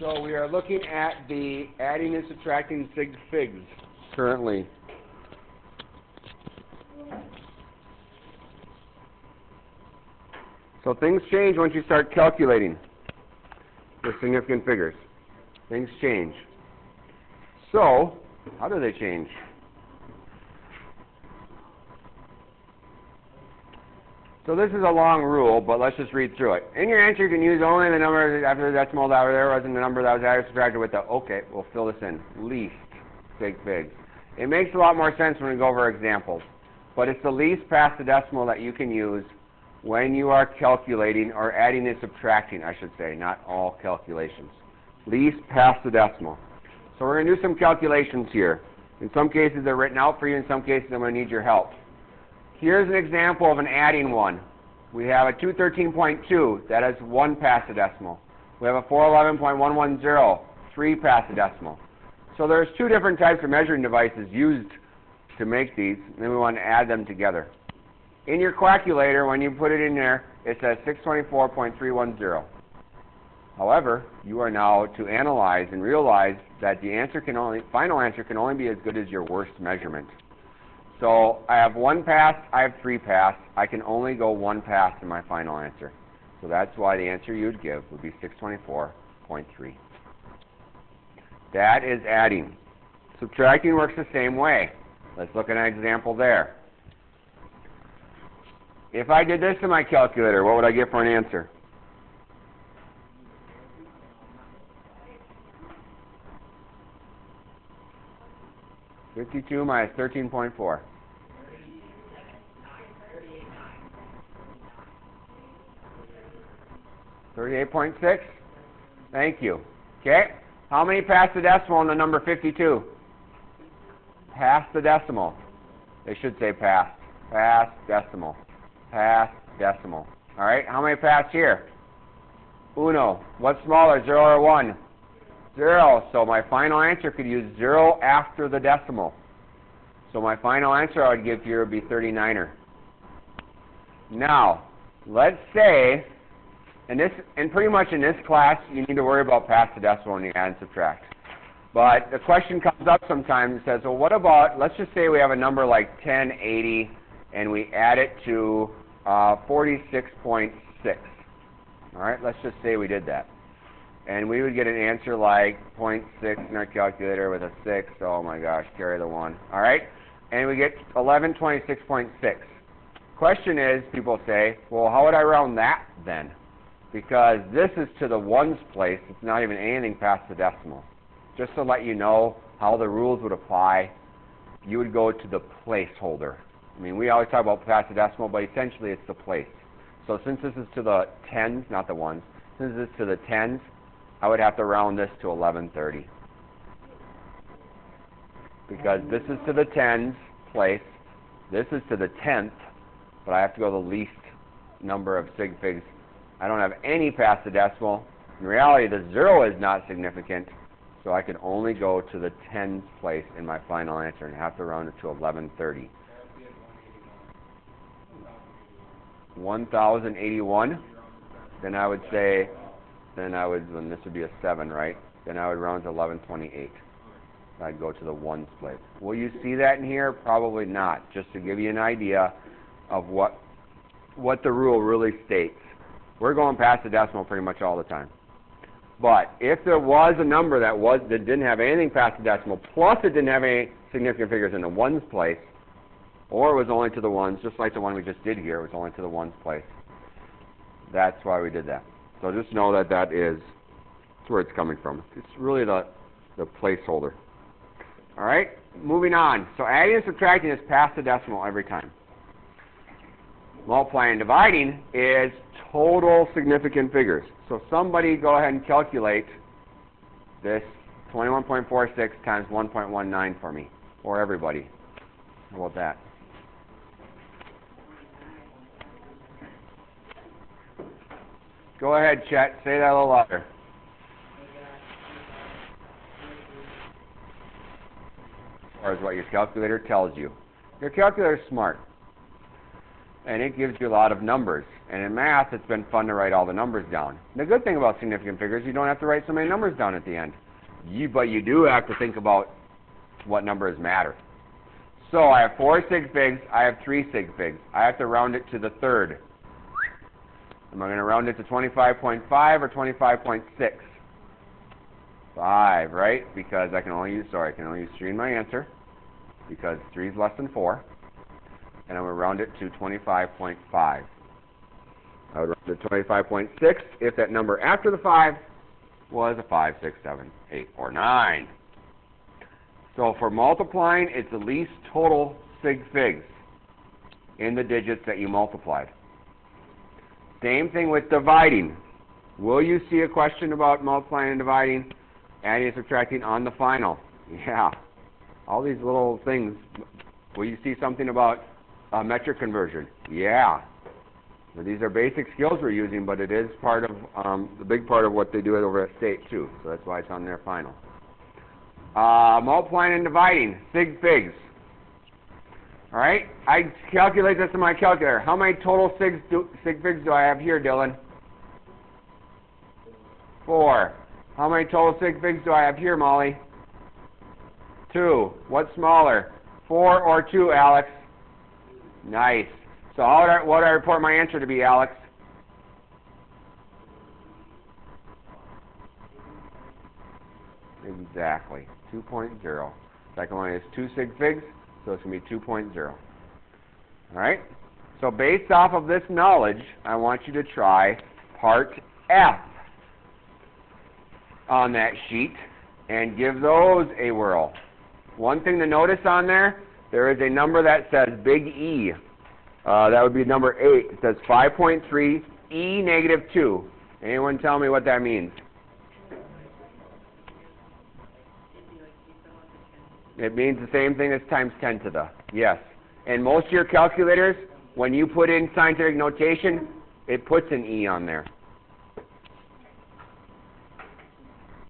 So we are looking at the adding and subtracting Sigfigs currently. So things change once you start calculating with significant figures. Things change. So, how do they change? So this is a long rule, but let's just read through it. In your answer, you can use only the number after the decimal that there wasn't the number that was added or subtracted with the, okay, we'll fill this in, least Sigfigs. It makes a lot more sense when we go over examples, but it's the least past the decimal that you can use when you are calculating, or adding and subtracting, I should say, not all calculations. Least past the decimal. So we're going to do some calculations here. In some cases, they're written out for you. In some cases, I'm going to need your help. Here's an example of an adding one. We have a 213.2, that is 1 past the decimal. We have a 411.110, 3 past the decimal. So there's two different types of measuring devices used to make these, and then we want to add them together. In your calculator, when you put it in there, it says 624.310. However, you are now to analyze and realize that the final answer can only be as good as your worst measurement. So I have 1 pass, I have 3 pass. I can only go 1 pass in my final answer. So that's why the answer you would give would be 624.3. That is adding. Subtracting works the same way. Let's look at an example there. If I did this in my calculator, what would I get for an answer? $52 minus 13.4. $38.6. Thank you. Okay. How many past the decimal in the number 52? Past the decimal. They should say past. Past decimal. Past decimal. All right. How many past here? Uno. What's smaller, 0 or 1? 0. So my final answer could use 0 after the decimal. So my final answer I would give here would be 39er. Now, let's say, and pretty much in this class, you need to worry about past the decimal when you add and subtract. But the question comes up sometimes and says, well, what about, let's just say we have a number like 1080 and we add it to 46.6. All right, let's just say we did that. And we would get an answer like 0.6 in our calculator with a 6. Oh my gosh, carry the 1. All right? And we get 1126.6. Question is, people say, well, how would I round that then? Because this is to the ones place. It's not even anything past the decimal. Just to let you know how the rules would apply, you would go to the placeholder. I mean, we always talk about past the decimal, but essentially it's the place. So since this is to the tens, not the ones, since this is to the tens, I would have to round this to 1130. Because this is to the tens place, this is to the tenth, but I have to go the least number of sigfigs. I don't have any past the decimal. In reality, the 0 is not significant, so I can only go to the tens place in my final answer and have to round it to 1130. 1081, then I would say, then this would be a 7, right? Then I would round to 1128. I'd go to the ones place. Will you see that in here? Probably not. Just to give you an idea of what the rule really states. We're going past the decimal pretty much all the time. But if there was a number that didn't have anything past the decimal, plus it didn't have any significant figures in the ones place, or it was only to the ones, just like the one we just did here, it was only to the ones place. That's why we did that. So just know that that's where it's coming from. It's really the placeholder. All right, moving on. So adding and subtracting is past the decimal every time. Multiplying and dividing is total significant figures. So somebody go ahead and calculate this 21.46 times 1.19 for me, or everybody. How about that? Go ahead, Chet. Say that a little louder. As far as what your calculator tells you. Your calculator is smart. and it gives you a lot of numbers. And in math, it's been fun to write all the numbers down. The good thing about significant figures, you don't have to write so many numbers down at the end. But you do have to think about what numbers matter. So I have 4 sig figs, I have 3 sig figs. I have to round it to the third. Am I going to round it to 25.5 or 25.6? 5, right? Because I can only use 3 in my answer, because 3 is less than 4. And I'm going to round it to 25.5. I would round it to 25.6 if that number after the 5 was a 5, 6, 7, 8, or 9. So for multiplying, it's the least total sig figs in the digits that you multiplied. Same thing with dividing. Will you see a question about multiplying and dividing, adding and subtracting on the final? Yeah. All these little things. Will you see something about metric conversion? Yeah. Now, these are basic skills we're using, but it is part of the big part of what they do over at state too. So that's why it's on their final. Multiplying and dividing, sig figs. All right, I calculate this in my calculator. How many total sig figs do I have here, Dylan? 4. How many total sig figs do I have here, Molly? 2. What's smaller, 4 or 2, Alex? Nice. So what do I report my answer to be, Alex? Exactly, 2.0. Second one is 2 sig figs, so it's going to be 2.0. All right? So based off of this knowledge, I want you to try part F on that sheet and give those a whirl. One thing to notice on there is a number that says big E. That would be number 8. It says 5.3 E negative 2. Anyone tell me what that means? It means the same thing as times 10 to the. Yes. And most of your calculators, when you put in scientific notation, it puts an E on there.